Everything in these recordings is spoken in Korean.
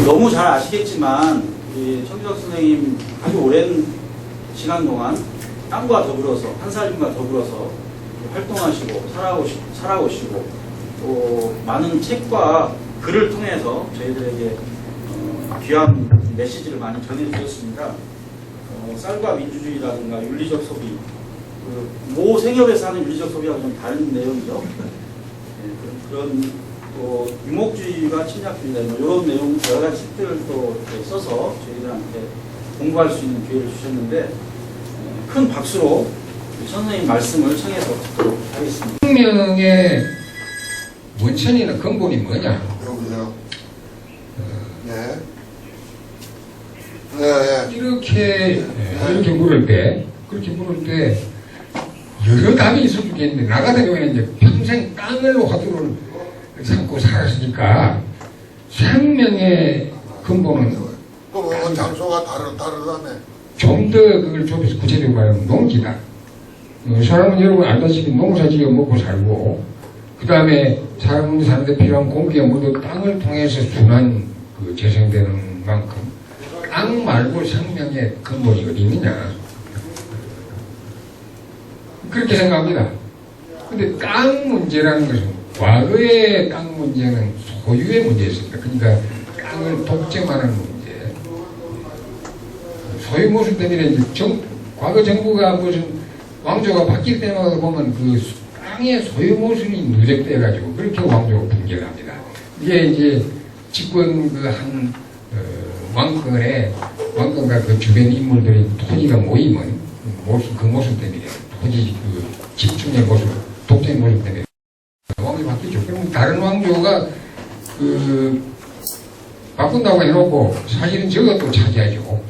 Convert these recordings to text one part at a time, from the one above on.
너무 잘 아시겠지만 우리 천규석 선생님 아주 오랜 시간 동안 땅과 더불어서 한살림과 더불어서 활동하시고 살아오시고 또 많은 책과 글을 통해서 저희들에게 귀한 메시지를 많이 전해주셨습니다. 쌀과 민주주의라든가 윤리적 소비, 모 생협에서 하는 윤리적 소비하고 좀 다른 내용이죠. 그런 또 유목주의와 침략주의다 이런 내용 여러 가지 책들을 또 써서 저희들한테 공부할 수 있는 기회를 주셨는데 큰 박수로 선생님 말씀을 청해서 듣도록 하겠습니다. 생명의 원천이나 근본이 뭐냐? 여보세요. 네. 이렇게 물을 때 여러 답이 있을 수 있겠는데 나 같은 경우에는 이제 평생 땅을 화두를 삼고 살았으니까 생명의 근본은 그럼 장소가 다르다며. 좀 더 그걸 좁혀서 구체적으로 말하면 농지다. 사람은 여러분 알다시피 농사 지어 먹고 살고 그 다음에 사람이 사는데 필요한 공기와 물도 땅을 통해서 순환 재생되는 만큼 땅 말고 생명의 근본이 어디 있느냐 그렇게 생각합니다. 근데 땅 문제라는 것은 과거의 땅 문제는 소유의 문제였습니다. 그러니까 땅을 독점하는 문제. 소유 모순 때문에 이제 과거 정부가 무슨 왕조가 바뀔 때마다 보면 그 땅의 소유 모순이 누적돼가지고 그렇게 왕조가 붕괴를 합니다. 이게 이제 집권 한 왕권과 그 주변 인물들이 토지가 모이면 그 모순 때문에 토지 그 집중의 모순, 독점의 모순 때문에 왕이 바뀌죠. 그럼 다른 왕조가 바꾼다고 해놓고 사실은 저가 또 차지하죠.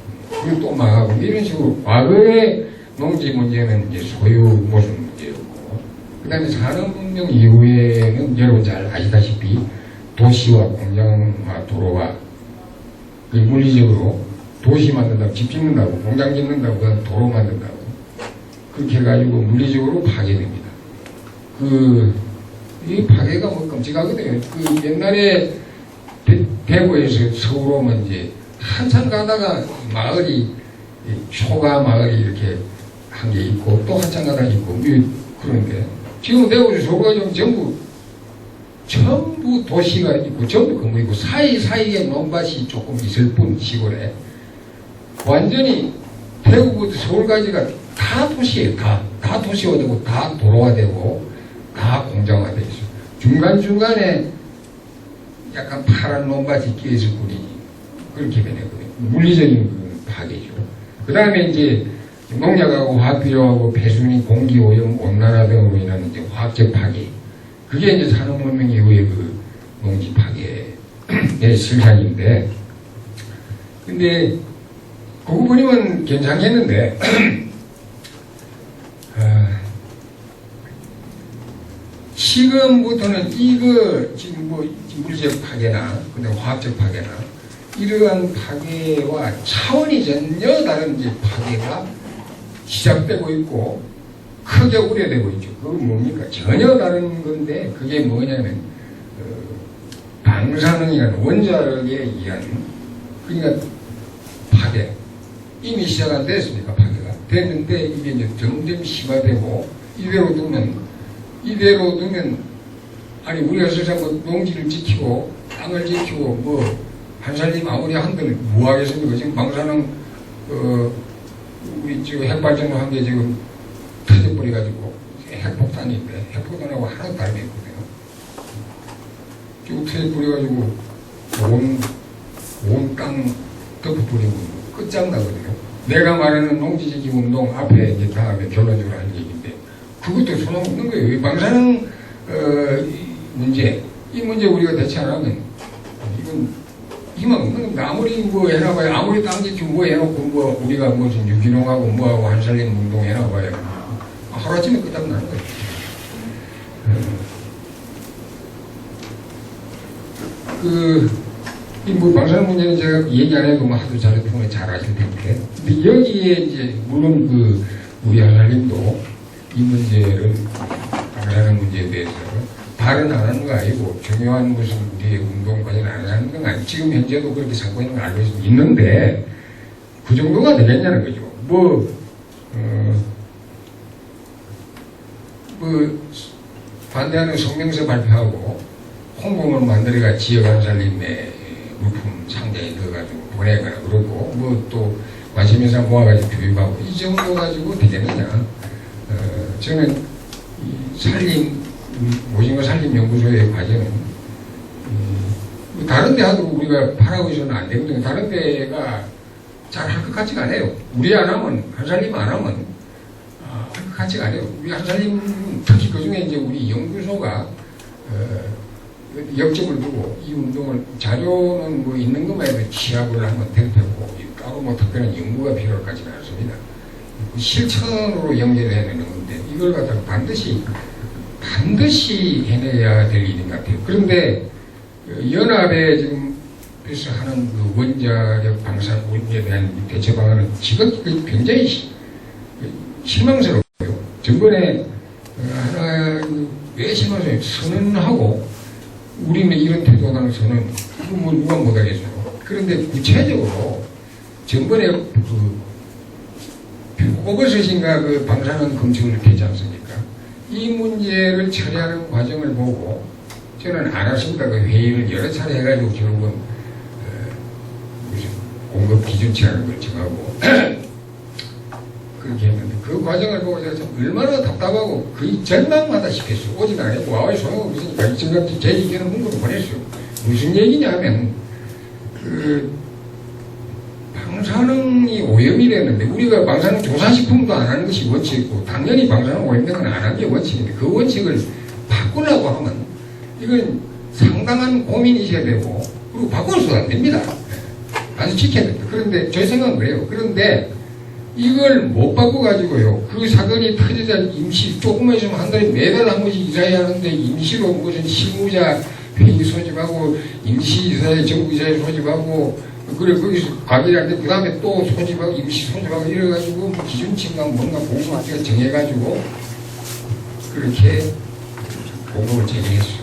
그리고 또 망하고 이런 식으로 과거의 농지 문제는 이제 소유 모순 문제였고 그 다음에 산업문명 이후에는 여러분 잘 아시다시피 도시와 공장과 도로와 물리적으로 도시 만든다고 집 짓는다고 공장 짓는다고 도로 만든다고 그렇게 해가지고 물리적으로 파괴됩니다. 이 파괴가 뭐 끔찍하거든요. 옛날에 대구에서 서울 오면 이제 한참 가다가 마을이 초가 마을이 이렇게 한 게 있고 또 한참 가다가 있고 그런데 지금 대구에서 서울 가지고 전부 도시가 있고 전부 건물 있고 사이사이에 논밭이 조금 있을 뿐 시골에 완전히 대구부터 서울까지가 다 도시예요. 다 도시화되고 다 도로화되고 다 공장화되어 있어요. 중간중간에 약간 파란 논밭이 끼어있을 뿐이지 그렇게 변했거든요. 물리적인 파괴죠. 그 다음에 이제 농약하고 화학비료하고 배수민, 공기오염, 온난화 등으로 인한 이제 화학적 파괴. 그게 이제 산업문명 이후의 농지 파괴의 실상인데, 근데 그 부분이면 괜찮겠는데, 지금부터는 지금 물리적 파괴나, 근데 화학적 파괴나, 이러한 파괴와 차원이 전혀 다른 이제 파괴가 시작되고 있고, 크게 우려되고 있죠. 그건 뭡니까? 전혀 다른 건데, 그게 뭐냐면, 방사능이라는 원자력에 의한, 그러니까 파괴. 이미 시작 안 됐습니까? 파괴가. 됐는데, 이게 이제 점점 심화되고, 이대로 두면, 아니, 우리가 설사 농지를 지키고, 땅을 지키고, 한살림 아무리 한들 뭐 하겠습니까? 지금 방사능, 우리 지금 핵발전을 한 게 지금 터져버려가지고, 핵폭탄인데, 핵폭탄하고 하나도 다름이 없거든요. 쭉 터져버려가지고, 온 땅 덮어버리고, 끝장나거든요. 내가 말하는 농지지키 운동 앞에 이제 다음에 결론적으로 하는 얘기인데, 그것도 소용없는 거예요. 이 방사능, 문제, 이 문제 우리가 대처 안 하면, 이건 희망 없는 겁니다. 아무리 해놔봐야, 아무리 땅 지키고 해놓고 우리가 무슨 유기농하고 뭐하고 한살림 운동 해놔봐야 하루아침에 끝장나는 거예요. 방사능 문제는 제가 얘기 안 해도 하도 자료통에 잘 아실 텐데. 근데 여기에 이제, 물론 우리 한살림도 이 문제를, 방사능 문제에 대해서 발언 안 하는 거 아니고 중요한 무슨 우리의 운동 과정 안 하는 건 아니고 지금 현재도 그렇게 삼고 있는 거 알고 있는데 그 정도가 되겠냐는 거죠. 뭐 반대하는 성명서 발표하고 홍보물 만들어가 지역 한살림의 물품 상자에 넣어가지고 보내거나 그러고 뭐 또 관심 있는 사람 모아가지고 교육하고 이 정도 가지고 되겠느냐. 저는 이 산림 오징어 산림연구소의 과정은 다른 데 하도 우리가 바라고 있어서는 안 되거든요. 다른 데가 잘 할 것 같지가 않아요. 우리 안 하면 한살림 안 하면 할 것 같지가 않아요. 우리 한살림 특히 그 중에 이제 우리 연구소가 역점을 두고 이 운동을 자료는 뭐 있는 것만 해도 취합을 한번 될 테고 따로 뭐 특별한 연구가 필요할 것 같지는 않습니다. 실천으로 연결해야 되는 건데 이걸 갖다가 반드시 해내야 될 일인 것 같아요. 그런데 연합에 지금 그래서 하는 그 원자력 방사능 문제에 대한 대처 방안은 지금 굉장히 실망스럽고요. 전번에 하나 왜 실망스러워요? 선언하고 우리는 이런 태도라는 선언 그거 뭐 누가 못하겠어요. 그런데 구체적으로 전번에 오버셋인가 그 방사능 검증을 이렇게 하지 않습니까? 이 문제를 처리하는 과정을 보고 저는 안 왔습니다. 그 회의를 여러 차례 해가지고 결국은 무슨 공급 기준치라는 걸 정하고 그렇게 했는데 그 과정을 보고 제가 참 얼마나 답답하고 거의 절망하다시피 했어요. 오직 안 했고 와와이 소용없으니까 지금까지 제 의견을 문구로 보냈어요. 무슨 얘기냐면 방사능이 오염이 되는데 우리가 방사능 조사식품도 안 하는 것이 원칙이고 당연히 방사능 오염된 건 안 하는 게 원칙인데 그 원칙을 바꾸려고 하면 이건 상당한 고민이 있어야 되고 그리고 바꿔서도 안 됩니다. 아주 지켜야 됩니다. 그런데 제 생각은 그래요. 그런데 이걸 못 바꿔가지고요. 그 사건이 터지자 임시 조금만 있으면 한 달에 매달 한 번씩 이사해야 하는데 임시로 무슨 실무자 회의 소집하고 임시 이사회 정부 이사회 소집하고 그래 거기서 과기를 그 다음에 또 소집하고 임시 소집하고 이래가지고 뭐 기준치인가 뭔가 공급을 정해가지고 그렇게 공급을 제정했어요.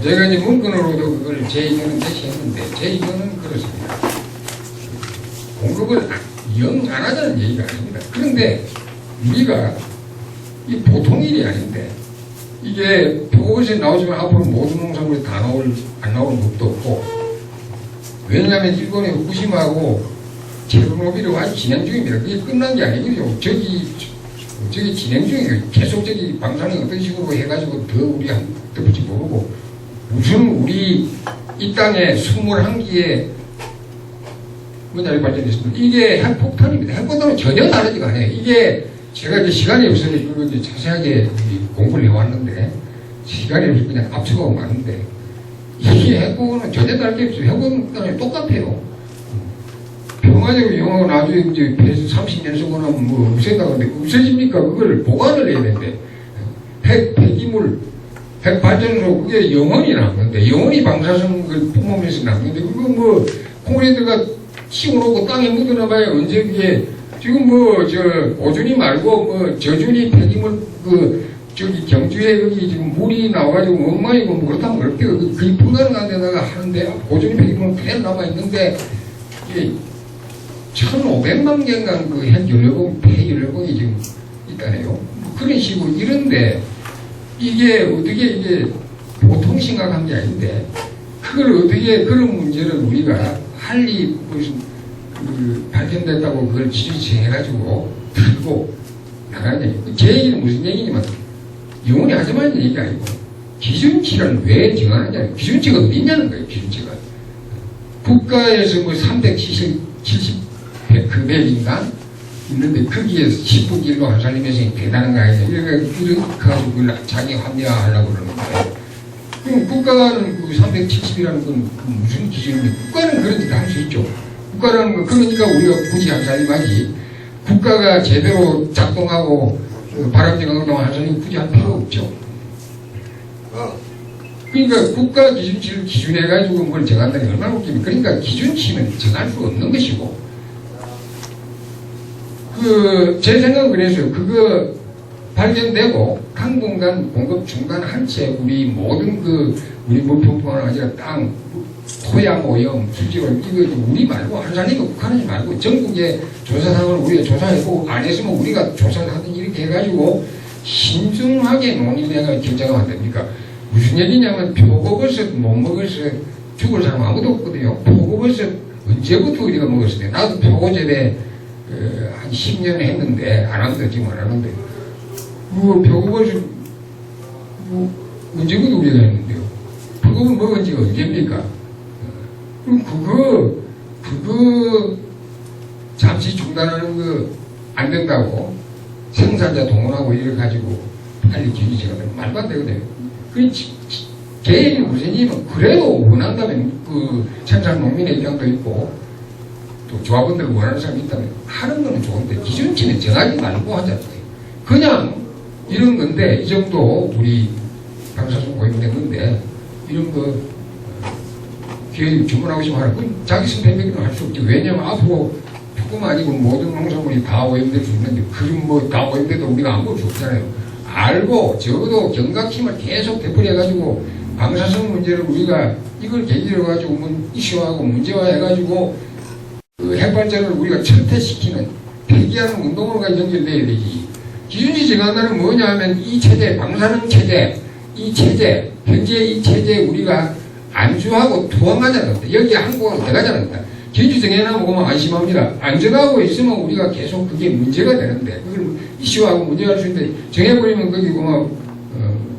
제가 이제 문건으로도 그걸 제 의견은 제시했는데 제 의견은 그렇습니다. 공급을 영 안 하자는 얘기가 아닙니다. 그런데 우리가 이 보통 일이 아닌데 이게 표고버섯이 나오지만 앞으로 모든 농산물이 다 안 나오는 것도 없고 왜냐하면 일본의 후쿠시마하고 체르노빌이 아주 진행 중입니다. 그게 끝난 게 아니거든요. 저기 진행 중이에요. 계속 저기 방사능 어떤 식으로 해가지고 더 우리 덮을지 모르고 무슨 우리 이 땅에 21기의 원자력 발전됐습니다. 이게 핵폭탄입니다. 핵폭탄은 전혀 다르지가 않아요. 이게 제가 이제 시간이 없어서 이거 이제 자세하게 공부를 해왔는데 시간이 없어서 그냥 앞서가고 마는데 이게 핵폭탄은 전혀 다를 게 없어요. 핵폭탄은 똑같아요. 평화적으로 영화가 나중에 이제 30년 쓰고는 뭐 없앤다고 하는데 없어집니까? 그걸 보관을 해야 되는데 폐기물 핵발전소 그게 영원히 남는데 영원히 방사성을 뿜으면서 남는데 그거 뭐 콘크리트가 씌워놓고 땅에 묻어놔봐야 언제 그게 지금 뭐 저 오준이 말고 뭐 저준이 폐기물 저기 경주에 여기 지금 물이 나와가지고 엉망이고 뭐 그렇다면 어렵게요. 거의 불가능한 데다가 하는데 오준이 폐기물은 그대로 남아있는데 이게 1,500만 개인가 그 핵연료봉 폐연료봉이 지금 있다네요. 그런 식으로 이런데 이게 어떻게 이게 보통 심각한 게 아닌데 그걸 어떻게 그런 문제를 우리가 할리 무슨 발견됐다고 그걸 지지해가지고 들고 나가냐. 제 얘기는 무슨 얘기냐면 영원히 하지 말라는 얘기가 아니고 기준치를 왜 정하느냐. 기준치가 어디 있냐는 거예요. 기준치가 국가에서 뭐 370금액인가 있는데 거기에서 10분길로 한살림에서 대단한 거 아니냐. 이렇게 가지고 그걸 자기 합리화하려고 그러는 거예요. 그럼 국가는 그 370이라는 건 무슨 기준입니까? 국가는 그런 짓 할 수 있죠. 국가라는 건 그러니까 우리가 굳이 한살림하지. 국가가 제대로 작동하고 바람직한 한살림 굳이 할 필요 없죠. 그러니까 국가 기준치를 기준해가지고 뭘 정한다는 게 얼마나 웃깁니까? 그러니까 기준치는 정할 수 없는 것이고 제 생각은 그래서요. 발견되고 당분간 공급 중단한 채 우리 모든 우리 물품뿐만 아니라 땅, 토양 오염, 수질오염 이거 우리 말고 한살리가 국한하지 말고 전국의 조사상을 우리가 조사해보고 안 했으면 우리가 조사를 하든 이렇게 해가지고 신중하게 논의해가 결정하면 안 됩니까? 무슨 얘기냐면 표고버섯 못 먹어서 죽을 사람 아무도 없거든요. 표고버섯 언제부터 우리가 먹었어요? 나도 표고 재배 한 10년 했는데 안 하는데 지금 안 하는데 표고버섯 언제부터 우리가 했는데요? 표고버섯 먹은 지가 언제입니까? 그럼 그거 잠시 중단하는 거 안 된다고 생산자 동원하고 이래 가지고 빨리 기기지가 말도 안 되거든요. 그 개인이 우선이면 그래도 원한다면 생산 농민의 입장도 있고 또 조합원들 원하는 사람이 있다면 하는 거는 좋은데 기준치는 정하지 말고 하잖아요. 그냥 이런 건데 이 정도 우리 방사선 오염됐는데 이런 거 기회 주문하고 싶으면 하라. 그럼 자기 선택은 할 수 없지. 왜냐면 앞으로 조금 아니고 모든 농산물이 다 오염될 수 있는데 그럼 다 오염돼도 우리가 안 볼 수 없잖아요. 알고 적어도 경각심을 계속 되풀이해가지고 방사선 문제를 우리가 이걸 계기로 가지고 이슈하고 문제화해가지고 핵발전을 우리가 철퇴시키는 폐기하는 운동으로가 연결돼야 되지. 기준치 정한다는 뭐냐 하면 이 체제, 방사능 체제, 이 체제, 현재 이 체제에 우리가 안주하고 투항하지 않는다. 여기 한국하고 들어가지 않는다. 기준치 정해놔 보면 안심합니다. 안 정하고 있으면 우리가 계속 그게 문제가 되는데 그걸 이슈하고 문제할 수 있는데 정해버리면 거기 보면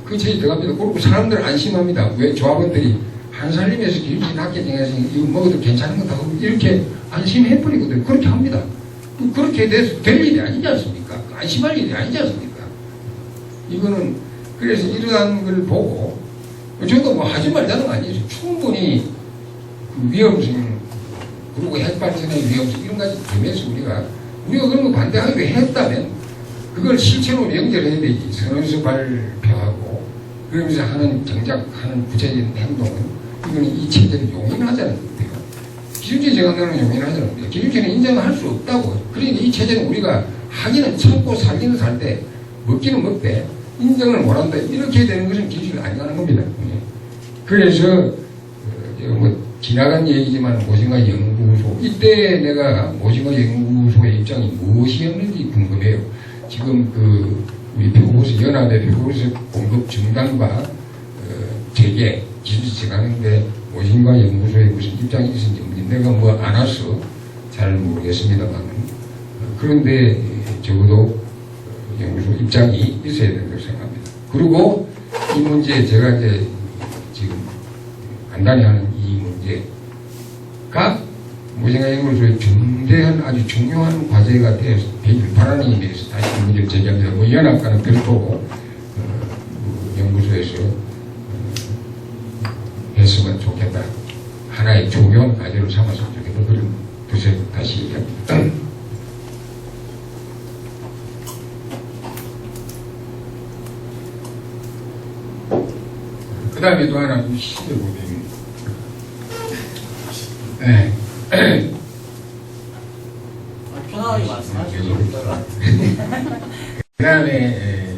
그 체제 들어갑니다. 그리고 사람들 안심합니다. 왜 조합원들이 한살림에서 기준치 낮게 정해서 이거 먹어도 괜찮은 거다 이렇게 안심해버리거든요. 그렇게 합니다. 그렇게 돼서 될 일이 아니지 않습니까? 안심할 일이 아니지 않습니까? 이거는 그래서 이러한 걸 보고 저도 뭐 하지 말자는 거 아니에요. 충분히 그 위험성 그리고 핵발전의 위험성 이런 가지 점에서 우리가 그런 거 반대하기로 했다면 그걸 실체로 연결해야 되지. 선언서 발표하고 그러면서 정작 하는 구체적인 행동은 이거는 이 체제를 용인하자는 건데요. 기준치 정한다는 용인하자는 건데요. 기준치는 인정을 할 수 없다고. 그러니까 이 체제는 우리가 하기는 참고 살기는 살 때 먹기는 먹되 인정을 못한다. 이렇게 되는 것은 기준이 아니라는 겁니다. 그래서 지나간 얘기지만 모신가 연구소 이때 내가 모신가 연구소의 입장이 무엇이었는지 궁금해요. 지금 우리 표고버섯 연합의 표고버섯 공급 중단과 재개 기준치 정하는데 모신가 연구소에 무슨 입장이 있는지 내가 안 와서 잘 모르겠습니다만 그런데 적어도 연구소 입장이 있어야 된다고 생각합니다. 그리고 이 문제 제가 이제 지금 간단히 하는 이 문제가 모신가 연구소의 중대한 아주 중요한 과제가 되어서 되길 바라는 의미에서 다시 이 문제를 제기합니다. 연합과는 별도로 연구소에서 했으면 좋겠다. 하나의 중요한 과제를 삼았으면 좋겠다. 그런 뜻에 다시 얘기합니다. 그 다음에 또 하나 시대 보면 편하게 말씀하시죠. 그 다음에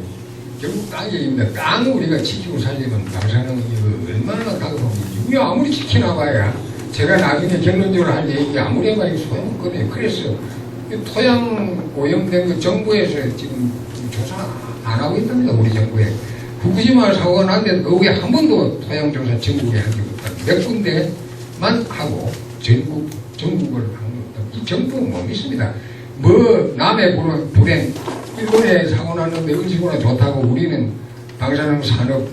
결국 땅 얘기입니다. 땅을 우리가 지키고 살려면 방사능 이거 얼마나 다급합니까? 우리 아무리 지켜나봐야 제가 나중에 결론적으로 할 얘기 아무리 해봐야 소용없거든요. 그래서 토양 오염된 거 정부에서 지금 조사 안 하고 있답니다. 우리 정부에. 후쿠시마 사고가 났는데 그 후에 한 번도 토양조사 전국에 한 적이 없다. 몇 군데만 하고 전국을 한 건 없다. 이 정부는 못 믿습니다. 남의 불행, 일본에 사고 났는데 은시구나 좋다고 우리는 방사능 산업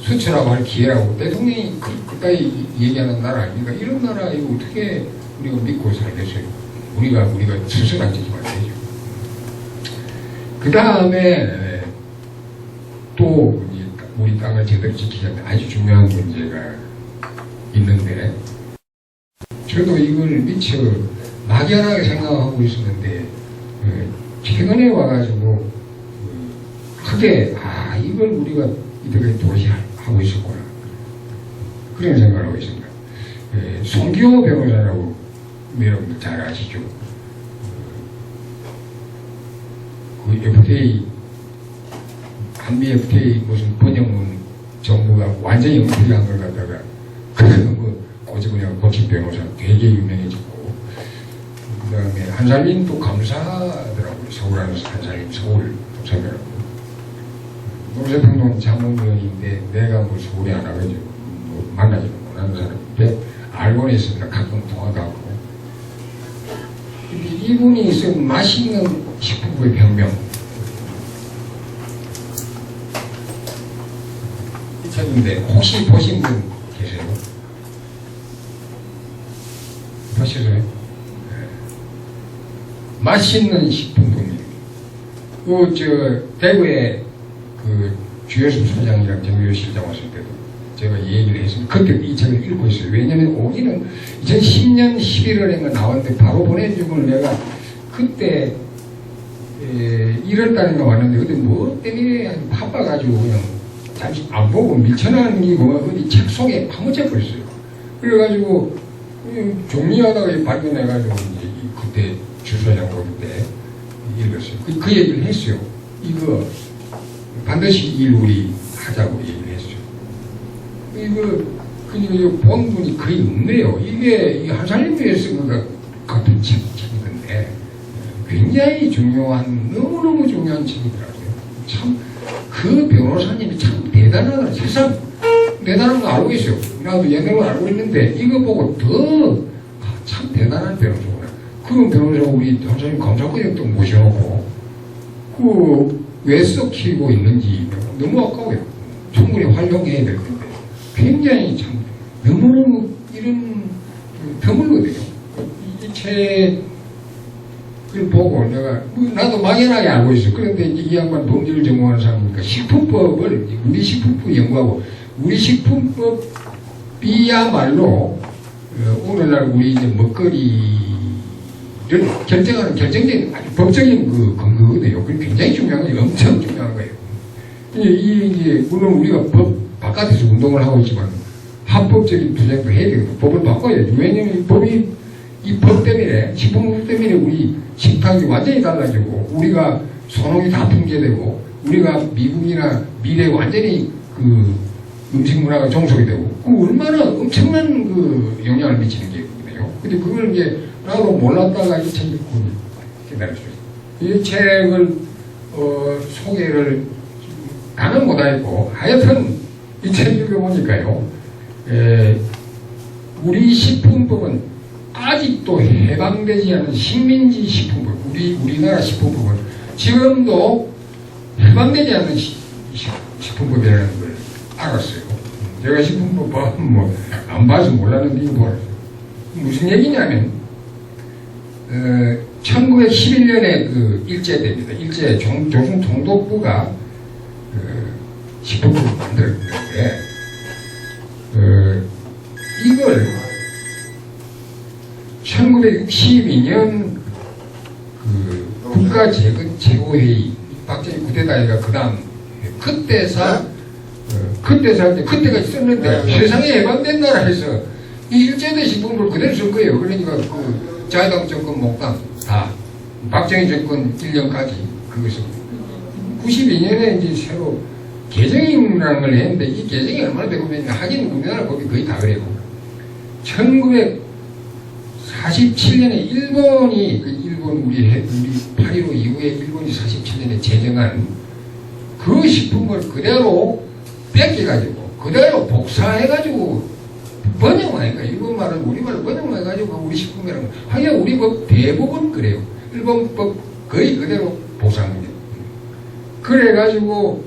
수출하고 할 기회라고 대통령이 그까지 얘기하는 나라 아닙니까? 이런 나라 이거 어떻게 우리가 믿고 살겠어요? 우리가 스스로 안 지키면 안 되죠. 그 다음에 또 우리 땅을 제대로 지키려면 아주 중요한 문제가 있는데 저도 이걸 미처 막연하게 생각하고 있었는데 최근에 와가지고 크게 이걸 우리가 이때까지 도시하고 있었구나 그런 생각을 하고 있습니다. 송기호 변호사라고 여러분들 잘 아시죠? 그 FTA 한미 FTA 무슨 번영문 정부가 완전히 은폐한 걸 갖다가 그래서 뭐 고집은영 법식 변호사 되게 유명해지고 그 다음에 한살림 또 감사하더라고요. 서울 안에서 한살림 서울 참여하고 농세평론 자문위원인데 내가 뭐 서울에 안 와가지고 뭐 만나지도 못하는 사람인데 알고는 있습니다. 가끔 통화도 하고 이분이 쓴 맛있는 식품부의 변명 이 책인데 혹시 보신 분 계세요? 보셨어요? 맛있는 식품부입니다. 대구에 그 주여수 소장이랑 정유호 실장 왔을 때도 제가 얘기를 했습니다. 그때 이 책을 읽고 있어요. 왜냐면 오기는 2010년 11월에 나왔는데 바로 보내준 걸 내가 그때 1월달인가 왔는데 그때 뭐 때문에 바빠가지고 그냥 잠시 안 보고 밀쳐나는 게 뭐 어디 책 속에 파묻혀 버렸어요. 그래가지고 정리하다가 발견해가지고 이제 그때 주소장 볼 때 읽었어요. 그 얘기를 했어요. 이거 반드시 일 우리 하자고 얘기를 했어요. 이거 본 분이 거의 없네요. 이게 한살림부에 쓴 것 같은 책인데 굉장히 중요한 너무너무 중요한 책이더라고요. 참 그 변호사님이 참 대단하다. 세상 대단한 거 알고 있어요. 나도 옛날로 알고 있는데 이거 보고 더 참 대단한 변호사구나. 그런 변호사 우리 한살림 감사권역도 모셔놓고 왜 썩히고 있는지 너무 아까워요. 충분히 활용해야 될 건데 굉장히 참 너무너무 이런 드물거든요. 이 책을 보고 내가 나도 막연하게 알고 있어. 그런데 이제 이 양반 범죄를 전공하는 사람이니까 식품법을 우리 식품법 연구하고 우리 식품법이야말로 오늘날 우리 이제 먹거리를 결정하는 결정적인 법적인 그 근거거든요. 그게 굉장히 중요한 거예요. 엄청 중요한 거예요. 이게 물론 우리가 법 바깥에서 운동을 하고 있지만 합법적인 투쟁도 해야 되거든요. 법을 바꿔야죠. 왜냐면 이 법 때문에 식품법 때문에 우리 식탁이 완전히 달라지고 우리가 소농이 다 붕괴되고 우리가 미국이나 미래에 완전히 그 음식 문화가 종속이 되고 그 얼마나 엄청난 그 영향을 미치는 게 있거든요. 근데 그걸 이제 나도 몰랐다가 이 책을 기다렸어요. 이 책을 소개를 다는 못하겠고 하여튼 이 책 읽어보니까요. 우리 식품법은 아직도 해방되지 않은 식민지 식품법, 우리나라 식품법은 지금도 해방되지 않는 식품법이라는 걸 알았어요. 제가 식품법 안 봐서 몰랐는데 이거 보았어요. 무슨 얘기냐면 1911년에 그 일제 때입니다. 일제 조선 총독부가 식품법을 만들었는데 이걸 1962년 그 국가재건최고회의 박정희 쿠데타가 그 다음 그때가 있었는데 세상에 해방된 나라에서 이 일제대 식품을 그대로 쓸 거예요. 그러니까 그 자유당 정권 목당 다 박정희 정권 1년까지 그것을 92년에 이제 새로 개정이라는 걸 했는데 이 개정이 얼마나 되고 하긴 우리나라 법이 거의 다 그래요. 1947년에 일본이 우리 8.15 이후에 일본이 47년에 제정한 그 식품을 그대로 뺏겨가지고 그대로 복사해가지고 번역하니까 일본 말은 우리말로 번역해가지고 우리 식품이라는 하여간 우리 법 대부분 그래요. 일본 법 거의 그대로 복사한 거죠. 그래가지고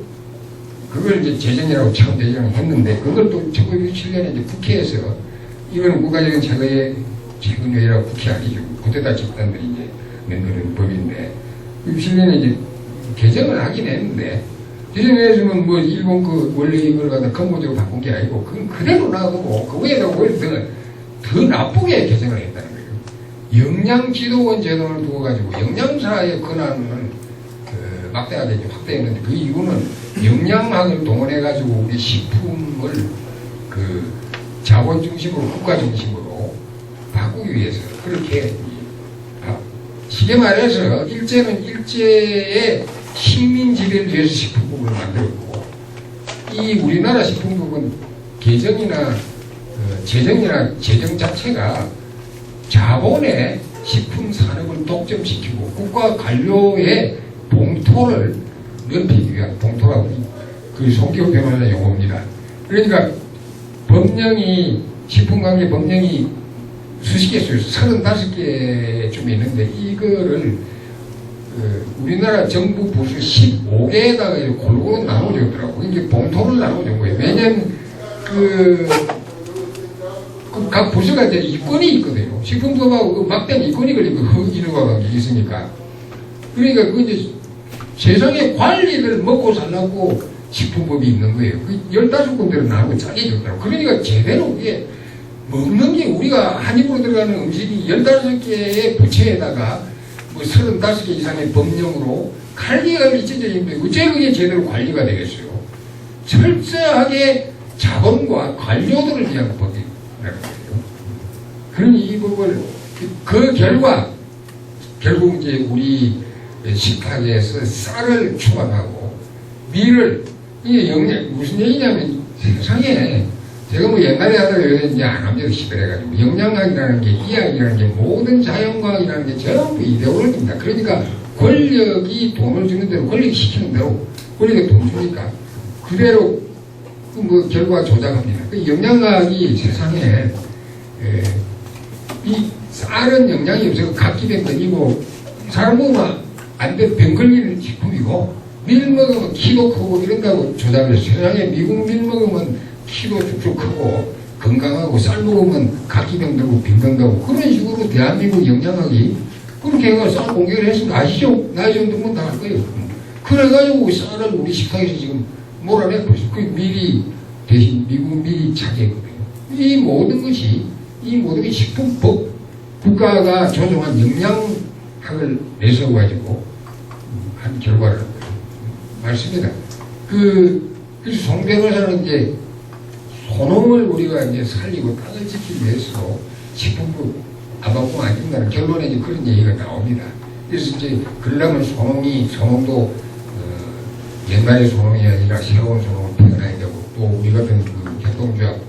그걸 이제 제정이라고 처음 제정을 했는데 그걸 또 1967년에 이제 국회에서 이거는 국가적인 최근회의라고 국회 아니죠. 쿠데타 집단들이 이제 만드는 법인데 67년에 이제 개정을 하긴 했는데 개정해서는 뭐 일본 그 원래 이걸 갖다 근본적으로 바꾼 게 아니고 그건 그대로 놔두고 그거에다 오히려 더 나쁘게 개정을 했다는 거예요. 영양지도원 제도를 두고 가지고 영양사의 권한을 막대하게 확대했는데 그 이유는 영양학을 동원해 가지고 우리 식품을 그 자본 중심으로 국가 중심으로 바꾸기 위해서 그렇게 쉽게 말해서 일제는 일제의 식민 지배를 위해서 식품법을 만들었고, 이 우리나라 식품법은 개정이나 재정 자체가 자본의 식품 산업을 독점시키고 국가 관료의 봉토를 넓히기 위한, 봉토가 그 송기호 변호사 용어입니다. 그러니까 법령이, 식품관계 법령이 수십 개 써있어. 35개쯤 있는데 이거를 우리나라 정부 부서 15개에다가 골고루 나눠줬더라고. 이게 봉토를 나눠준 거예요. 왜냐면 각 부서가 이제 이권이 있거든요. 식품법하고 막대한 이권이 걸리고 인허가 관계 있으니까. 그러니까 그 이제 세상에 관리를 먹고 살라고 식품법이 있는 거예요. 그 15군데로 나누고 짜게 줬더라고. 그러니까 제대로 그게 먹는 게 우리가 한 입으로 들어가는 음식이 15개의 부처에다가 뭐 35개 이상의 법령으로 관리가 진짜 힘들어요. 어째 그게 제대로 관리가 되겠어요. 철저하게 자본과 관료들을 위한 법이라는 거예요. 그러니 이 법을 그 결과 결국 이제 우리 식탁에서 쌀을 추방하고 밀을, 이게 무슨 얘기냐면 세상에 제가 뭐 옛날에 하다가 이제 안 합니다. 시들해가지고 영양학이라는 게, 이학이라는 게, 모든 자연과학이라는 게 전부 이데올로기입니다. 그러니까 권력이 돈을 주는 대로, 권력이 시키는 대로, 권력이 돈 주니까 그대로 뭐 결과 조작합니다. 그 영양학이 세상에 이 쌀은 영양이 없어서 각기병들이고 사람 먹으면 안 돼, 병 걸리는 식품이고, 밀 먹으면 키도 크고 이런다고 조작을 해서 세상에 미국 밀 먹으면 키도 쭉쭉 크고 건강하고, 쌀 먹으면 각기병 들고 빈건다고, 그런 식으로 대한민국 영양학이 그렇게 해서 쌀 공격을 했으면 아시죠? 나이 정도면 다 할 거예요. 그래가지고 쌀을 우리 식탁에서 지금 몰아내고 있어요. 그 밀이 대신 미국 밀이 차지했거든요. 이 모든 것이 식품법, 국가가 조정한 영양학을 내세워가지고 한 결과를 말씀입니다. 그래서 송 변호사는 이제 소농을 우리가 이제 살리고 땅을 지키기 위해서 식품법 아방공 안 된다는 결론에 이제 그런 얘기가 나옵니다. 그래서 이제 그러려면 소농도 옛날의 소농이 아니라 새로운 소농을 표현해야 되고, 또 우리 같은 그 협동조합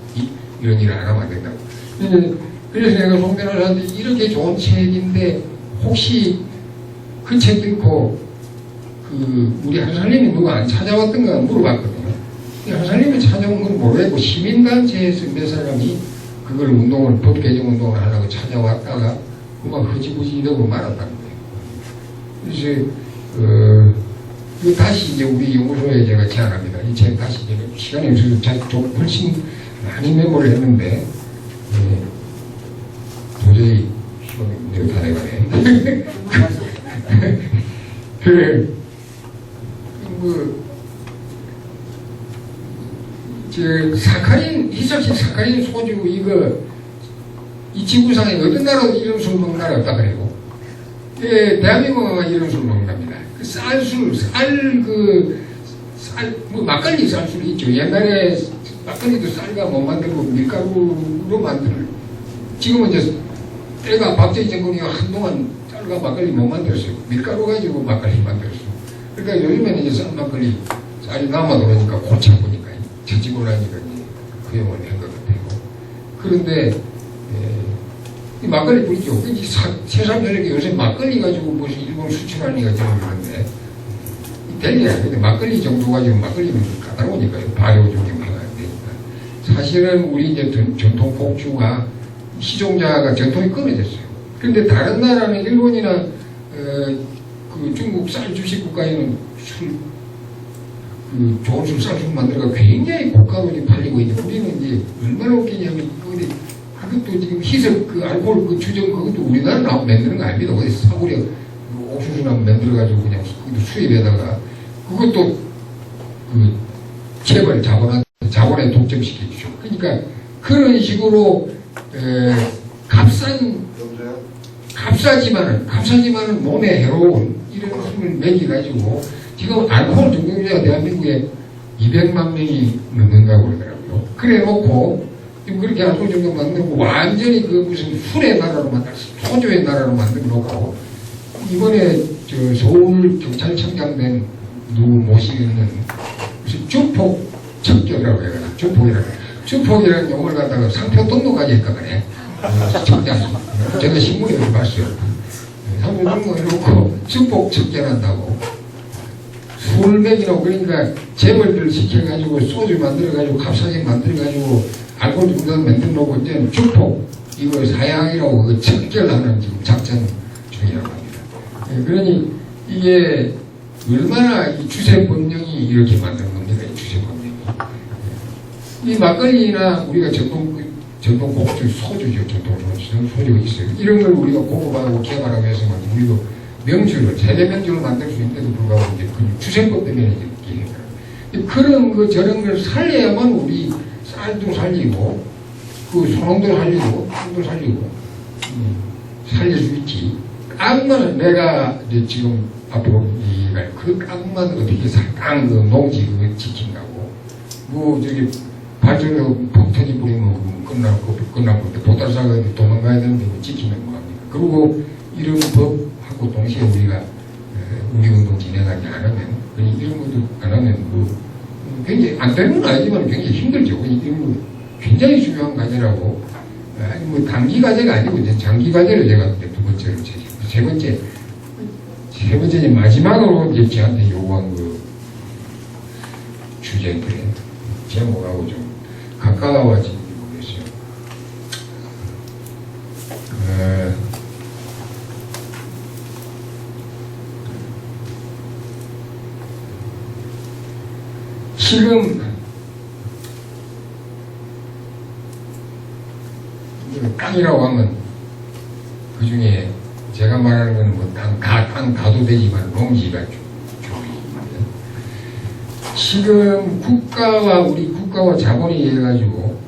이런 일을 안 하면 안 된다고. 그래서 내가 송 변호사한테 이렇게 좋은 책인데 혹시 그 책 듣고 우리 한살림이 누가 안 찾아왔던가 물어봤거든요. 한살림이 찾아온 건 모르겠고 시민단체에서 몇 사람이 그걸 법 개정 운동을 하려고 찾아왔다가 그만 흐지부지 이러고 말았다는 거예요. 그래서 이거 다시 이제 우리 연구소에 제가 제안합니다. 이 책 다시 제가 시간이 없어서 좀 훨씬 많이 메모를 했는데 도저히 시간이 다 돼가네. 그래. 희석식 사카린 소주, 이 지구상에 어떤 나라도 이런 술 먹는 나라 없다 그래요. 대한민국은 이런 술 먹는답니다. 막걸리 쌀술 있죠. 옛날에 막걸리도 쌀과 못 만들고 밀가루로 만들어요. 지금은 이제 때가 박정희 정권이 한동안 쌀과 막걸리 못 만들었어요. 밀가루 가지고 막걸리 만들었어요. 그러니까 요즘에는 이제 쌀 막걸리, 쌀이 남아 돌아오니까 고쳐 보니까 저집을 하니까 구형을 한 것 같아요. 그런데 이 막걸리 뿌리죠. 세상 전역에 요새 막걸리 가지고 무슨 일본 수출하니까 저는 그런데 델리야. 근데 막걸리 정도 가지고 막걸리는 까다로우니까요. 발효 중에 하나 되니까. 사실은 우리 이제 전통 폭주가 시종자가 전통이 끊어졌어요. 그런데 다른 나라는 일본이나 그 중국 쌀 주식 국가에는 좋은 쌀술 만들어가 굉장히 고가로 지금 팔리고 있는데 우리는 이제 얼마나 웃기냐면 그것도 지금 희석 알코올 주정 그것도 우리나라 나와 만드는 거 아닙니다. 어디 사고리 옥수수나무 만들어가지고 그냥 수입에다가 그것도 재벌 자본에 독점시켜주죠. 그러니까 그런 식으로 값싸지만은 몸에 해로운 이런 술을 먹여가지고 지금 알코올 중독자가 대한민국에 200만 명이 넘는다고 그러더라고요. 그래 놓고 지금 그렇게 알코올 중독 만들고 완전히 무슨 술의 나라로 소주의 나라로 만들어 놓고 이번에 서울 경찰청장 된 누구 모시는 무슨 주폭 척결이라고 해가지고 주폭이라는 용어를 갖다가 상표 등록까지 했다 그래. 척결. 제가 신문에 봤어요. 상표 등록해놓고 주폭 척결한다고. 술 먹이라고 그러니까 재벌들 시켜가지고 소주 만들어가지고 값싸게 만들어가지고 알코올 중단 만들어놓고 이제 주폭 이거 사양이라고 그 척결하는 지금 작전 중이라고 합니다. 그러니 이게 얼마나 이 주세 법령이 이렇게 만든 겁니다. 이 주세 법령이. 이 막걸리나 우리가 전통 고급주 소주죠. 전통 소주가 있어요. 이런 걸 우리가 공급하고 개발하기 위해서만 우리도 명주를 세대 명주를 만들 수 있는데도 불구하고 이제 그 주세법 때문에 이렇게 해요. 그런 거 저런 걸 살려야만 우리 쌀도 살리고 그 소농도 살리고 술도 살리고 살릴 수 있지. 깡만 내가 이제 지금 앞으로 이갈 그 깡만 어떻게 깡그 농지 그거 지킨다고 뭐 저기 발전해서 폭탄이 부리면 끝나고 보따리사가 도망가야 되는데 뭐 지키면 뭐합니까. 그리고 이런 법하고 동시에 우리가 우리 운동 진행하지 않으면 이런 것도 안 하면 뭐 굉장히 안 되는 건 아니지만 굉장히 힘들죠. 이런 거 굉장히 중요한 과제라고. 아니 뭐 단기 과제가 아니고 이제 장기 과제를 제가 두 번째로 세 번째 마지막으로 이제 저한테 요구한 그 주제인데 제목하고 좀 가까워지는 모르겠어요. 지금 땅이라고 하면 그 중에 제가 말하는 건 뭐 땅 가도 되지만 농지가 주입니다. 지금 우리 국가와 자본이 해가지고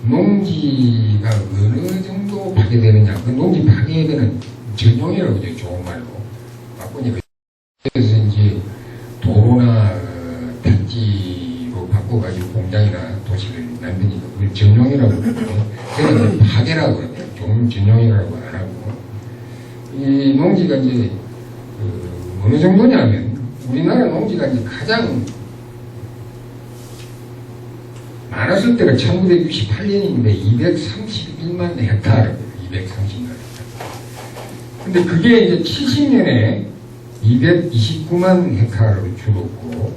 농지가 어느 정도 파괴되느냐. 그 농지 파괴되는 전용이라고 이제 좋은 말로 바꾸니까 그래서 이제 도로나 택지로 바꿔가지고 공장이나 도시를 만드니까 그걸 전용이라고 그러거든요. 그래서 파괴라고 그러네요. 좀 전용이라고 안 하고. 이 농지가 이제 어느 정도냐면 우리나라 농지가 이제 가장 많았을 때가 1968년인데 231만 헥타르, 230만 헥타르. 근데 그게 이제 70년에 229만 헥타르로 줄었고,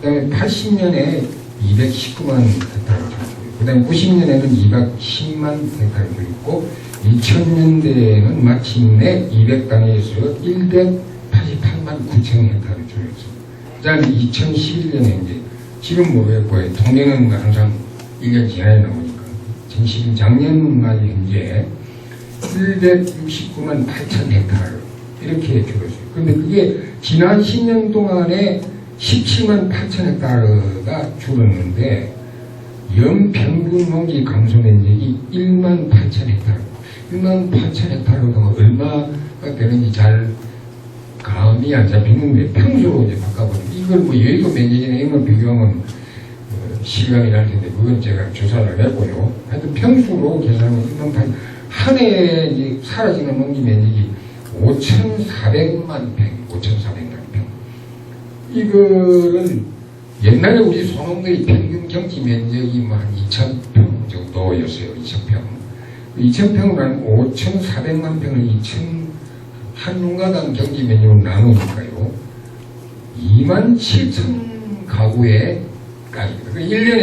그 다음에 80년에 219만 헥타르로 줄었고, 그 다음에 90년에는 210만 헥타르로 줄었고, 2000년대에는 마침내 200단위에서 188만 9천 헥타르로 줄였습니다. 그 다음에 2011년에 이제 지금 뭐예요? 통계는 항상 1년 지나야 나오니까 2011년 작년까지 현재 169만 8천 헥타르 이렇게 줄었어요. 그런데 그게 지난 10년 동안에 17만 8천 헥타르가 줄었는데 연평균 농지 감소 면적이 1만 8천 헥타르. 1만 8천 헥타르가 얼마가 되는지 잘 감이 안 잡히는데 평소로 이제 바꿔버리면 이걸 뭐 여의도 면적이나 이런 걸 비교하면 시간이 날 텐데 그건 제가 조사를 했고요. 하여튼 평수로 계산하면 1만 8천 한 해에 이제 사라지는 농지 면적이 5,400만 평, 5,400만 평. 이거는 옛날에 우리 소농들이 평균 경지 면적이 뭐 한 2,000평 정도였어요. 2,000평. 2,000평을 한 5,400만 평을 한 농가당 경지 면적으로 나누니까요. 27,000 가구의 땅입니다. 1년에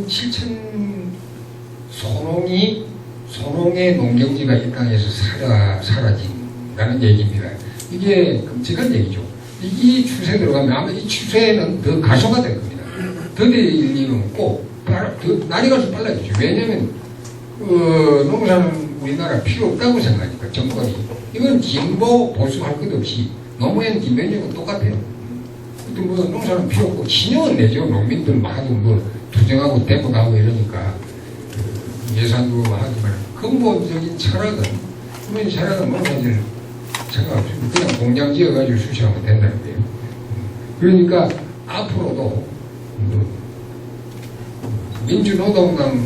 27,000 소농의 농경지가 이 땅에서 사라진다는 얘기입니다. 이게 끔찍한 얘기죠. 이 추세 들어가면 아마 이 추세는 더 가속화될 겁니다. 더딜 일은 없고, 더 날이 갈수록 빨라지죠. 왜냐면, 농사는 우리나라 필요 없다고 생각하니까, 정권이. 이건 진보, 보수 할 것 없이, 노무현, 김대중은 똑같아요. 또 뭐, 농사는 필요 없고, 신용은 내죠. 농민들 하도 뭐, 투쟁하고 대포하고 이러니까, 예산도 하지만, 근본적인 철학은, 농사를 생각 없습니다. 그냥 공장 지어가지고 수시하면 된다는 거예요. 그러니까, 앞으로도, 민주노동당,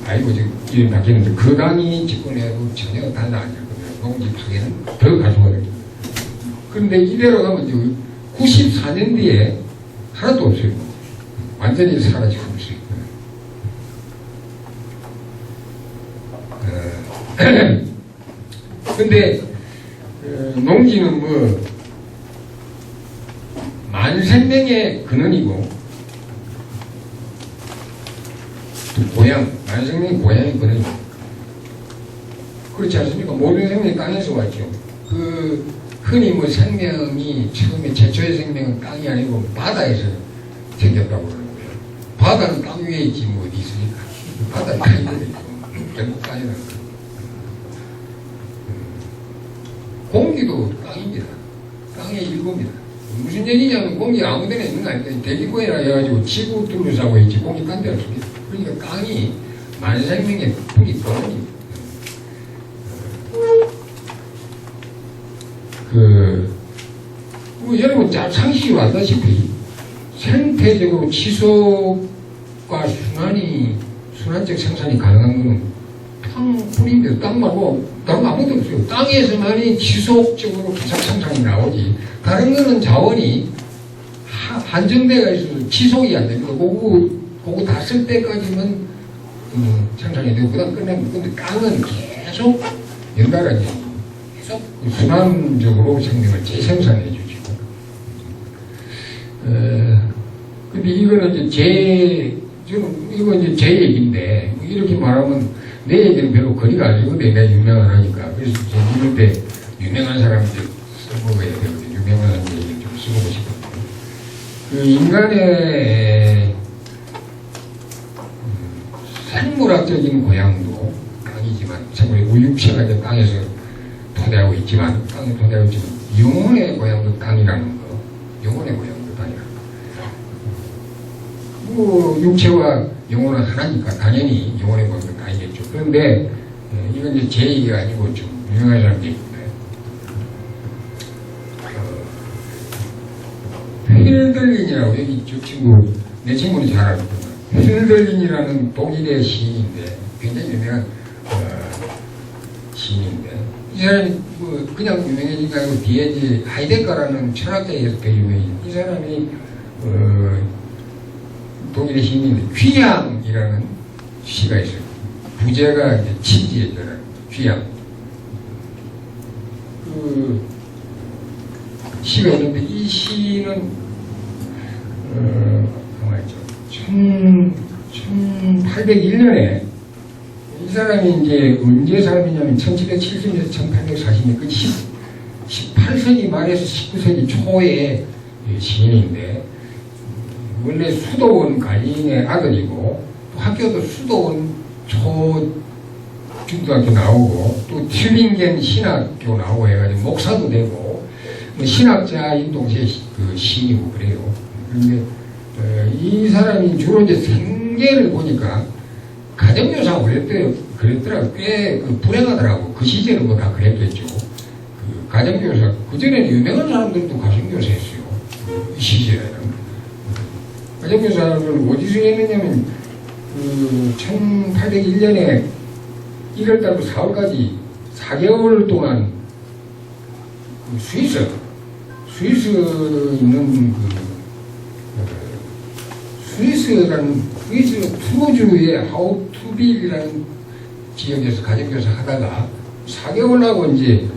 아이고, 지금, 이름 바뀌는데, 그 당이 집권해도 전혀 달라 안 될 겁니다. 농지 파괴는 더 가져가야 됩니다. 그런데 이대로 가면 이제 94년도에 하나도 없어요. 완전히 사라지고 있어요. 근데 농지는 뭐 만생명의 근원이고 고향, 만생명의 고향의 근원이고 그렇지 않습니까? 모든 생명이 땅에서 왔죠. 흔히 뭐 생명이 처음에 최초의 생명은 땅이 아니고 바다에서 생겼다고 그러는 거예요. 바다는 땅 위에 있지 뭐 어디 있으니까. 바다는 땅 위에 있고 결국 땅이라는 거예요. 공기도 땅입니다. 땅의 일부입니다. 무슨 얘기냐면 공기 아무 데나 있는 거 아닙니다. 대기권이라 해가지고 지구 둘러싸고 있지 공기 딴 데 없습니다. 그러니까 땅이 만생명의 뿌리거든요. 뭐 여러분 잘 상식으로 알다시피 생태적으로 지속과 순환적 생산이 가능한 것은 땅뿐인데 땅 말고 다른 아무것도 없어요. 땅에서만이 지속적으로 계속 생산이 나오지 다른 거는 자원이 한정대가 있어서 지속이 안 됩니다. 그거 다 쓸 때까지만 생산이 되고 그다음 끝내면 근데 땅은 계속 연달아지 계속 순환적으로 생명을 재생산해 주죠. 근데 이거는 이제 이건 이제 제 얘기인데 이렇게 말하면 내 얘기는 별로 거리가 안 되거든요. 내가 유명을 하니까. 그래서 이럴 때 유명한 사람들 써먹어야 되거든요. 유명한 얘기 좀 써보고 싶거든요. 그 인간의 생물학적인 고향도 땅이지만 생물의 우육체가 이제 땅에서 토대하고 있지만 땅에 토대하고 있지만 영혼의 고향도 땅이라는 거. 영혼의 고향도 땅이라는 거. 뭐 육체와 영혼은 하나니까 당연히 영혼의 고향도 땅이겠죠. 그런데 이건 이제 제 얘기가 아니고 좀 유명한 사람 얘기인데 힐들린이라고 여기 저 친구 내 친구는 잘 알거든요. 힐들린이라는 독일의 시인인데 굉장히 유명한 시인인데 이 사람이 뭐 그냥 유명해진 게 아니고 뒤에 이제 하이데거라는 철학자에 의해서 되게 유명해진 이 사람이 독일의 시인인데 귀향이라는 시가 있어요. 부제가 이제 친지에 들어요. 귀향. 그 시가 있는데 이 시는 가만있죠. 1801년에 이 사람이 이제 언제 사람이냐면 1770년에서 1840년 그 18세기 말에서 19세기 초의 시인인데 원래 수도원 관리인의 아들이고 또 학교도 수도원 초중등학교 나오고 또 튜빙겐 신학교 나오고 해가지고 목사도 되고 뭐 신학자인 동시에 그 시인이고 그래요. 그런데 이 사람이 주로 이제 생계를 보니까 가정교사가 그랬더라고. 꽤 불행하더라고. 그 시절은 뭐 다 그랬겠죠. 그 가정교사 그전에는 유명한 사람들도 가정교사였어요. 이 시절에는. 가정교사를 어디서 했느냐면 1801년에 1월달부터 4월까지 4개월 동안 스위스 있는 스위스 투르주의 하우투빌이라는 지역에서 가정교사 하다가 4개월 하고 이제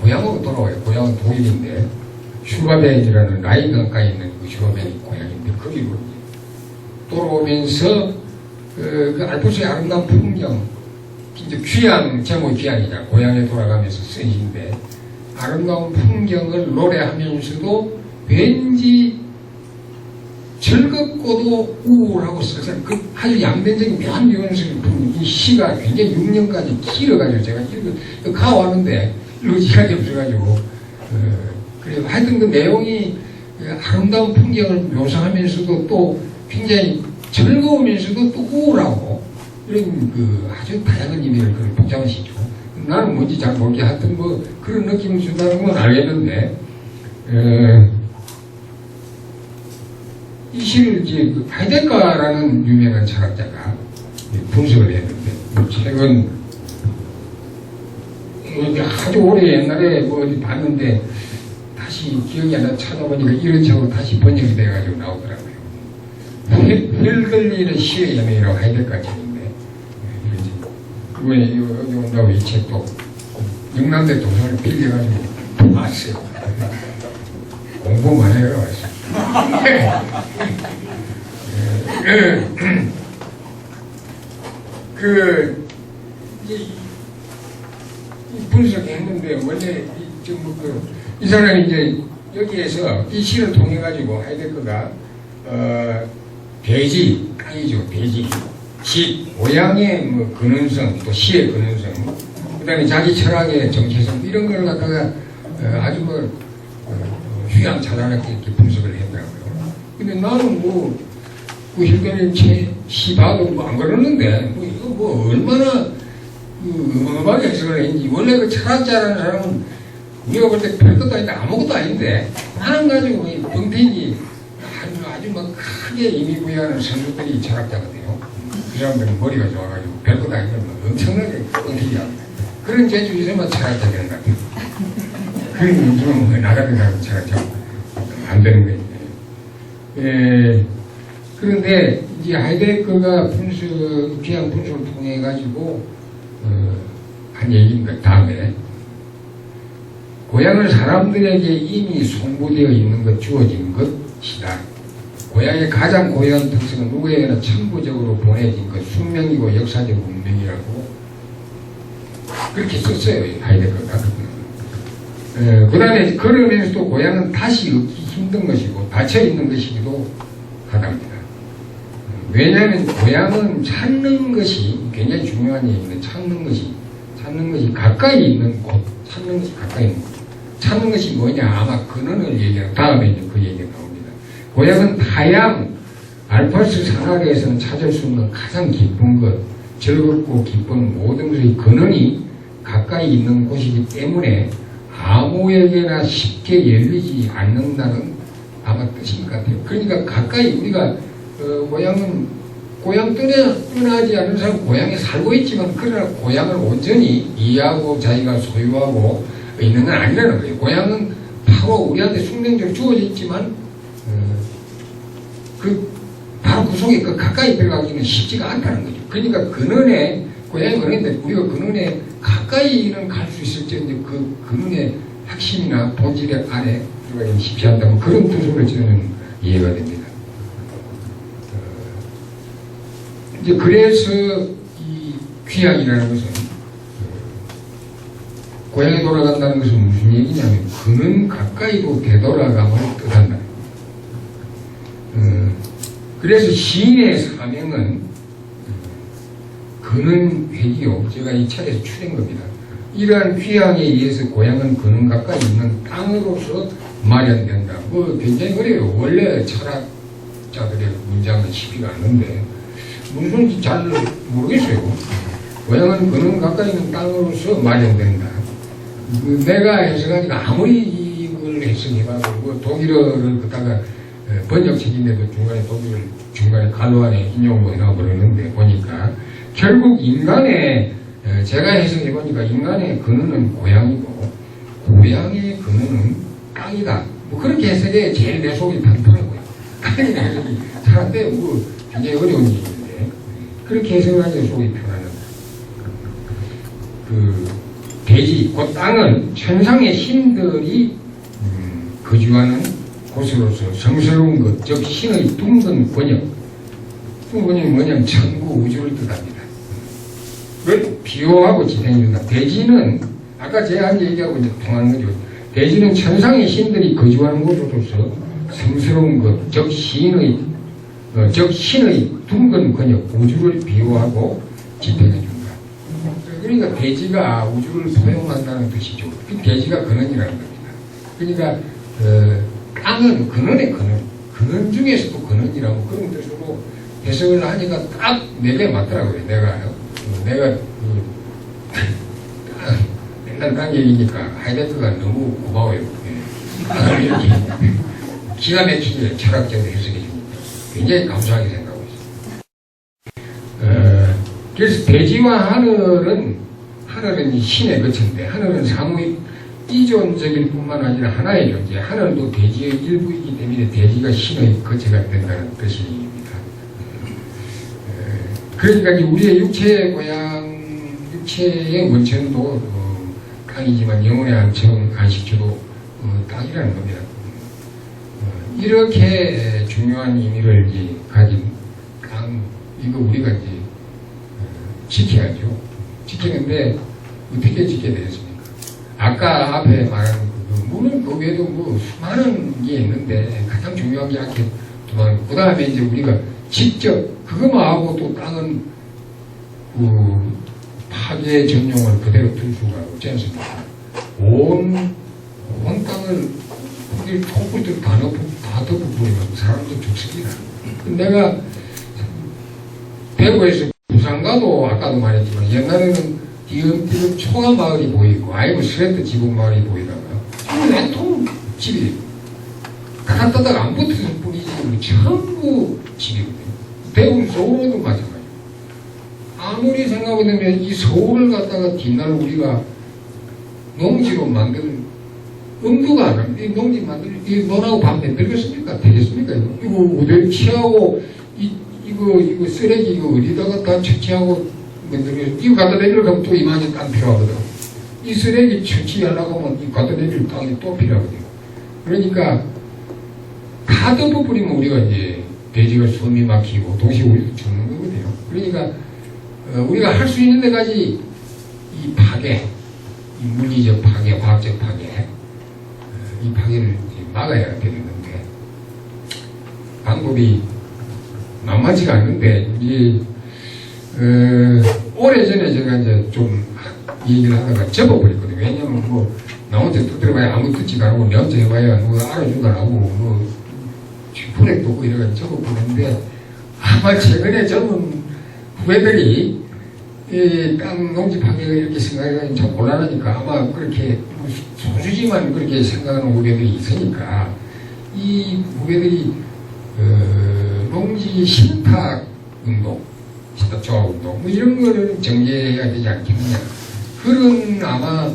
고향으로 돌아와요. 고향은 독일인데 슈바벤이라는 라인 가까이 있는 그 슈바벤이 고향인데 거기로 돌아오면서 그 알프스의 아름다운 풍경 이제 귀향 제목 귀향이냐 고향에 돌아가면서 쓴 시인데 아름다운 풍경을 노래하면서도 왠지 즐겁고도 우울하고 쓸쓸한 그 아주 양면적인 묘한 이 시가 굉장히 6년까지 길어가지고 제가 가왔는데 읽을 시간이 없어가지고 그래서 하여튼 그 내용이 아름다운 풍경을 묘사하면서도 또 굉장히 즐거우면서도 또 우울하고 이런 그 아주 다양한 의미를 그런 복잡한 시죠. 나는 뭔지 잘 모르게 하여튼 뭐 그런 느낌을 준다는 건 알겠는데 이 시를 이제 그 하이데거라는 유명한 철학자가 분석을 했는데 최근 아주 오래 옛날에 뭐 어디 봤는데 다시 혹시 기억이 안 나 찾아보니까 이런 식으로 다시 번역이 돼가지고 나오더라고요. 흘들리는 시의 연맹이라고 하이데크가 책인데, 그거에 온다고 이 책도 영남대 도서를 빌려가지고 봤어요. 공부만 해요. 이 분석했는데, 원래 이 사람이 이제 여기에서 이 시를 통해가지고 하이데크가, 대지, 땅이죠, 대지. 시, 고향의 뭐 근원성, 또 시의 근원성, 그 다음에 자기 철학의 정체성, 이런 걸 갖다가 아주 휘황찬란하게 이렇게 분석을 했더라고요. 근데 나는 그 힐베린 시 봐도 뭐 안 그러는데, 이거 얼마나 음악하게 해석을 했는지. 원래 그 철학자라는 사람은 우리가 볼 때 별것도 아닌데 아무것도 아닌데, 하나 가지고 이 뻥튀기 아주 막 크게 의미 부여하는 선수들이 철학자거든요. 그 사람들은 머리가 좋아가지고 별것 아닌데 엄청나게 뻥튀기하고 그런 재주 있으면 철학자 되는 것 같아요. 그런 요즘은 나가는 사람은 철학자 안 되는 거예요. 그런데 이제 하이데크가 귀한 분석을 통해 가지고 한 얘기입니다. 다음에 고향은 사람들에게 이미 송부되어 있는 것, 주어진 것이다. 고향의 가장 고유한 특성은 누구에게나 천부적으로 보내진 것, 숙명이고 역사적 운명이라고 그렇게 썼어요. 하이데크가. 그 다음에 그러면서도 고향은 다시 얻기 힘든 것이고 닫혀있는 것이기도 하답니다. 왜냐하면 고향은 찾는 것이 굉장히 중요한 얘기인데, 찾는 것이 가까이 있는 곳, 찾는 것이 가까이 있는 곳. 찾는 것이 뭐냐? 아마 근원을 얘기하는 다음에 이제 그 얘기가 나옵니다. 고향은 타양, 알파스 산하계에서는 찾을 수 없는 가장 기쁜 것, 즐겁고 기쁜 모든 것의 근원이 가까이 있는 곳이기 때문에 아무에게나 쉽게 열리지 않는다는 아마 뜻인 것 같아요. 그러니까 가까이 우리가 고향 떠나지 않는 사람은 고향에 살고 있지만, 그러나 고향을 온전히 이해하고 자기가 소유하고 있는 건 아니라는 거예요. 고향은 바로 우리한테 숙명적으로 주어져 있지만 바로 그 속에 가까이 들어가기는 쉽지가 않다는 거죠. 그러니까 근원에, 고향이 근원인데 우리가 근원에 가까이는 갈 수 있을지언데 그 근원의 핵심이나 본질의 안에 들어가기는 쉽지 않다면 그런 뜻으로 저는 이해가 됩니다. 이제 그래서 이 귀향이라는 것은 고향에 돌아간다는 것은 무슨 얘기냐면 그는 가까이로 되돌아감을 뜻한다. 그래서 시인의 사명은 근원 회기요. 제가 이 책에서 추린 겁니다. 이러한 귀향에 의해서 고향은 근원 가까이 있는 땅으로서 마련된다. 굉장히 그래요. 원래 철학자들의 문장은 쉽지가 않은데 무슨 소리인지 잘 모르겠어요. 고향은 근원 가까이 있는 땅으로서 마련된다. 내가 해석하니까 아무리 이걸 해석해봐도 독일어를 갖다가 번역책인데도 중간에 가로 안에 인용을 못 해버리는데 보니까 결국 인간의 제가 해석해보니까 인간의 근원은 고향이고 고향의 근원은 땅이다. 그렇게 해석해 제일 내 속이 편하고요. 땅이라 해석이 사람들 굉장히 어려운 일인데 그렇게 해석하니 속이 편하는 대지, 그 땅은 천상의 신들이 거주하는 곳으로서 성스러운 것, 즉 신의 둥근 권역. 둥근 권역이 뭐냐면 천구 우주를 뜻합니다. 그걸 비호하고 지탱해준다. 대지는 아까 제가 한 얘기하고 이제 통하는 거죠. 대지는 천상의 신들이 거주하는 곳으로서 성스러운 것, 즉 신의 둥근 권역, 우주를 비호하고 지탱해준다. 그러니까 대지가 우주를 포용한다는 뜻이죠. 대지가 근원이라는 겁니다. 그러니까 땅은 근원의 근원 중에서도 근원이라고 그런 뜻으로 해석을 하니까 딱 내게 맞더라고요. 내가 맨날 딴 얘기니까 하이데크가 너무 고마워요. 이렇게 기가 막히게 철학적으로 해석해 줍니다. 굉장히 감사하게 생각하고 있습니다. 그래서 대지와 하늘은 신의 거처인데 하늘은 사무의 이존적일 뿐만 아니라 하나의 존재, 하늘도 대지의 일부이기 때문에 대지가 신의 거체가 된다는 뜻입니다. 그러니까 이제 우리의 육체의 고향, 육체의 원천도 땅이지만 영혼의 안식처도 땅이라는 겁니다. 이렇게 중요한 의미를 이제 가진 땅, 이거 우리가 이제 지켜야죠. 지키는데 어떻게 지켜야 되겠습니까? 아까 앞에 말한 물론 그 외에도 뭐 수많은 게 있는데 가장 중요한 게 아까 그 다음에 이제 우리가 직접 그것만 하고 또 땅은 그 파괴 전용을 그대로 둘 수가 없지 않습니까? 온 땅을 촛불들 다 덮어버리면 사람도 죽습니다. 내가 대구에서 부산가도 아까도 말했지만 옛날에는 띄엄띄엄 초가 마을이 보이고 아이고 스레트 지붕 마을이 보이다가요. 지금 온통 집이 가다 떠다가 안 붙었을 뿐이지 전부 집이거든요. 대구 서울도 마찬가지예요. 아무리 생각해보면 이 서울을 갖다가 뒷날 우리가 농지로 만든 음주가 안 합니다. 이 농지 만들, 이 논하고 밥 만들겠습니까? 되겠습니까? 이거 어디 취하고, 이거 쓰레기, 이거 어디다가 다 처치하고 만들겠습니까? 이거 갖다 내밀 가면 또 이만한 땅 필요하거든. 이 쓰레기 처치하려고 하면 이 갖다 내밀 땅이 또 필요하거든요. 그러니까, 다 덮어버리면 우리가 이제 돼지가 숨이 막히고 도시 우리도 죽는 거거든요. 그러니까, 우리가 할 수 있는 데까지 이 파괴, 이 물리적 파괴, 과학적 파괴, 이 파괴를 막아야 되는 건데 방법이 만만치가 않는데 이 오래전에 제가 이제 좀 얘기를 하다가 접어버렸거든요. 왜냐면 뭐 나 혼자 떠들어봐야 아무 뜻지도 않고 내 혼자 해봐야 뭐 알아주도 안 하고 뭐 불액도 없고 이래가지고 접어버렸는데 아마 최근에 젊은 후배들이 이 땅 농지 파괴가 이렇게 생각하기가 참 곤란하니까 아마 그렇게 소수지만 그렇게 생각하는 후배들이 있으니까 이 후배들이 농지 신탁 운동, 신탁 조합 운동 뭐 이런 거를 정리해야 되지 않겠느냐 그런 아마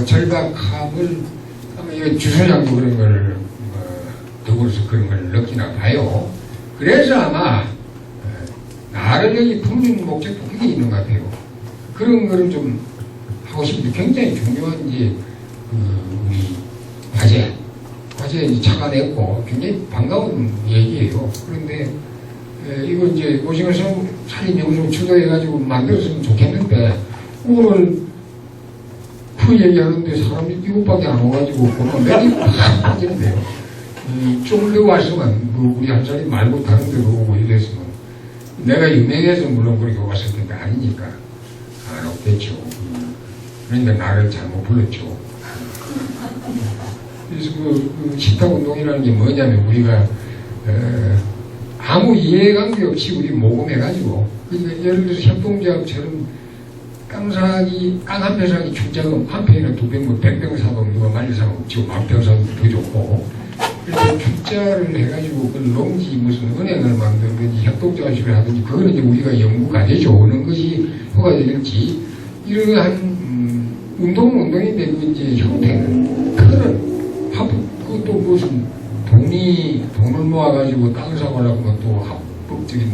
절박함을 아마 이 주소장도 그런 걸 더불어서 그런 걸 느끼나 봐요. 그래서 아마 나를 여기 품는 목적도 그게 있는 것 같아요. 그런 거를 좀 하고 싶은데 굉장히 중요한 이제 우리 과제에 착안했고 굉장히 반가운 얘기예요. 그런데 이거 이제 오징어 살인 영상 주도해가지고 만들었으면 좋겠는데 오늘 그 얘기하는데 사람이 이것밖에 안 와가지고 보면 맥이 팍 빠지는데요. 좀 더 왔으면 우리 한 사람이 말고 다른 데로 오고 이랬으면 내가 유명해서 물론 그렇게 왔을 텐데 아니니까 안 없겠죠. 그러니까 나를 잘못 불렀죠. 그래서 그 신탁운동이라는 게 뭐냐면 우리가 아무 이해관계 없이 우리 모금해가지고 그러니까 예를 들어서 협동조합처럼 땅 한 평 사기 출자금 한 평이나 두 평, 뭐 100평 사도 누가 말리 사면 지금 만평 사도 더 좋고 그래서 출자를 해가지고 그 농지 무슨 은행을 만들든지 협동조합식을 하든지 그거는 이제 우리가 연구 과제죠. 어느 것이 효과적일지 이러한 운동인데 그 이제 형태는 틀은 그것도 무슨 돈을 모아가지고 땅을 사고 하려고 하면 또 합법적인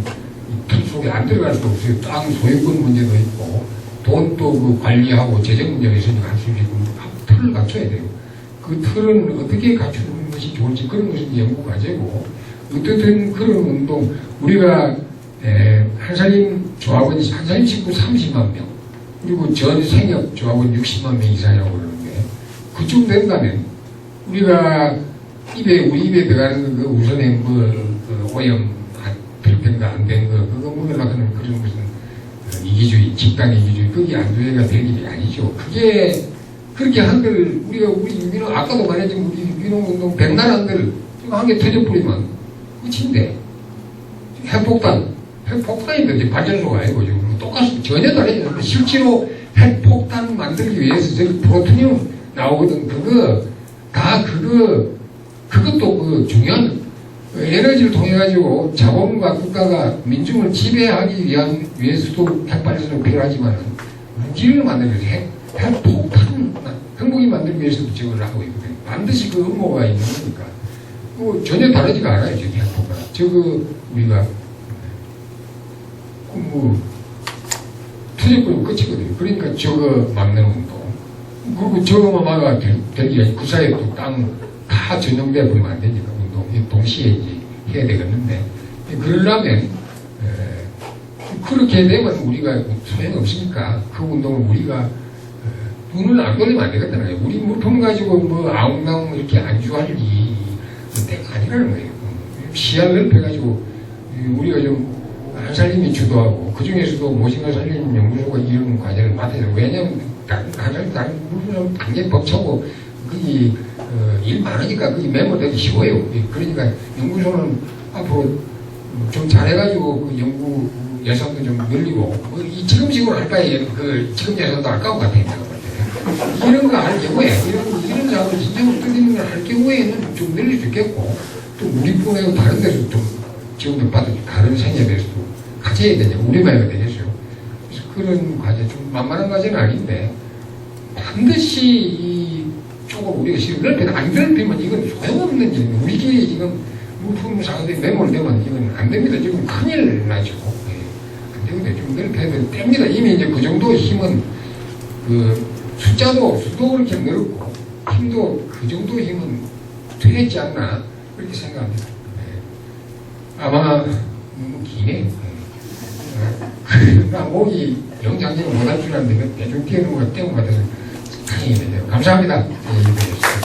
틀 속에 안 들어갈 수 없어요. 땅 소유권 문제도 있고 돈도 그 관리하고 재정 문제가 있으니까 할 수 있고 틀을 갖춰야 돼요. 그 틀은 어떻게 갖추는 것이 좋을지 그런 것이 연구 과제고 어쨌든 그런 운동 우리가 한살림 조합원 한 살림 식구 30만 명 그리고 전 생협 조합원 60만 명 이상이라고 그러는데 그쯤 된다면 우리가 우리 입에 들어가는 그 우선에 그 오염 별평도 안 된 거 그거 먹으려고 하는 그런 무슨 이기주의 집단 이기주의 그게 안주의가 될 일이 아니죠. 그게 그렇게 한들 우리 유민호 아까도 말했지만 우리 유민호운동 백나라한들 지금 한 개 터져버리면 끝인데 핵폭탄인데 이제 발전소가 아니고 지금 똑같이 전혀 다르죠. 실제로 핵폭탄 만들기 위해서 저기 프로토늄 나오거든. 그것도 그 중요한 에너지를 통해 가지고 자본과 국가가 민중을 지배하기 위해서도 핵발전소가 필요하지만 무기를 만들어서 핵폭탄 무기 만들기 위해서도 저걸 하고 있거든요. 반드시 그 의무가 있는 거니까. 전혀 다르지가 않아요, 저기 행보가. 저거, 우리가, 투쟁권이 끝이거든요. 그러니까 저거 막는 운동. 그리고 저거만 막아야 되기 아니, 그 사이에 또 다 전용돼 버리면 안 되니까, 운동. 동시에 이제 해야 되겠는데. 그러려면, 그렇게 되면 우리가 소용없으니까, 그 운동을 우리가, 눈을 안 돌리면 안 되겠다는 거예요. 우리 물품 가지고 아웅다웅 이렇게 안주할 일이 때가 아니라는 거예요. 시야를 넓혀가지고, 우리가 좀, 한살림이 주도하고, 그 중에서도 모신가 살림 연구소가 이런 과제를 맡아야 돼요. 왜냐면, 다른 물품은 굉장히 벅차고, 그게, 일 많으니까 그게 메모되기 쉬워요. 그러니까 연구소는 앞으로 좀 잘해가지고, 그 연구 예산도 좀 늘리고, 지금식으로 할 바에 지금 예산도 아까운 것 같아요. 이런 거 할 경우에, 이런 작업을 진짜 뚫리는 걸 할 경우에는 좀 늘릴 수 있겠고, 또 우리뿐만 다른 데서 좀 지원을 받은 다른 생협에서도 같이 해야 되냐, 우리만 해야 되겠어요. 그래서 그런 과제, 좀 만만한 과제는 아닌데, 반드시 이 쪽을 우리가 지금 넓혀도 안 넓히면 이건 소용없는 일입니다. 우리끼리 지금 물품 사업에 메모를 대면 이건 안 됩니다. 지금 큰일 나죠. 안 되는데 좀 넓혀야 됩니다. 이미 이제 그 정도 힘은 수도 그렇게 늘었고, 힘도 그 정도 힘은 되겠지 않나, 그렇게 생각합니다. 아마, 너무 기네. 나 목이 영장제를 못할 줄 알았는데, 대중 뛰어는 것 때문 같아서 다행이네요. 감사합니다.